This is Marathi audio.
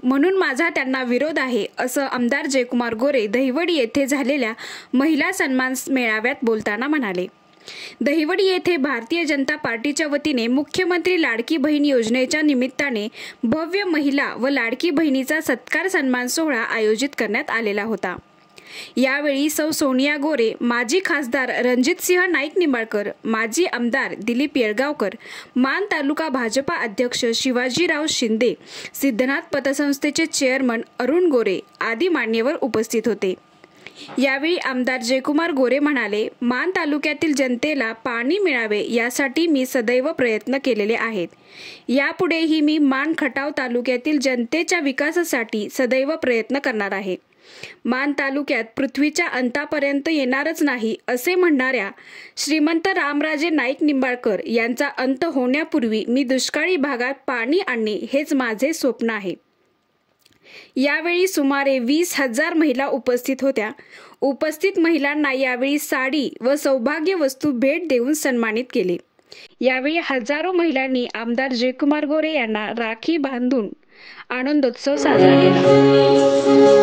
म्हणून माझा त्यांना विरोध आहे, असं आमदार जयकुमार गोरे दहिवडी येथे झालेल्या महिला सन्मान मेळाव्यात बोलताना म्हणाले। दहिवडी येथे भारतीय जनता पार्टीच्या वतीने मुख्यमंत्री लाडकी बहीण योजनेच्या निमित्ताने भव्य महिला व लाडकी बहिणीचा सत्कार सन्मान सोहळा आयोजित करण्यात आलेला होता। यावेळी सौ सोनिया गोरे, माजी खासदार रणजितसिंह नाईक निंबाळकर, माजी आमदार दिलीप येळगावकर, मान तालुका भाजपा अध्यक्ष शिवाजीराव शिंदे, सिद्धनाथ पतसंस्थेचे चेअरमन अरुण गोरे आदी मान्यवर उपस्थित होते। यावेळी आमदार जयकुमार गोरे म्हणाले, मान तालुक्यातील जनतेला पाणी मिळावे यासाठी मी सदैव प्रयत्न केलेले आहेत। यापुढेही मी मान खटाव तालुक्यातील जनतेच्या विकासासाठी सदैव प्रयत्न करणार आहे। मान तालुक्यात पृथ्वीच्या अंतापर्यंत येणारच नाही असे म्हणणाऱ्या श्रीमंत रामराजे नाईक निंबाळकर यांचा अंत होण्यापूर्वी मी दुष्काळी भागात पाणी आणणे हेच माझे स्वप्न आहे। यावेळी सुमारे 20,000 महिला उपस्थित होत्या। उपस्थित महिलांना यावेळी साडी व सौभाग्य वस्तू भेट देऊन सन्मानित केले। यावेळी हजारो महिलांनी आमदार जयकुमार गोरे यांना राखी बांधून आनंदोत्सव साजरा केला।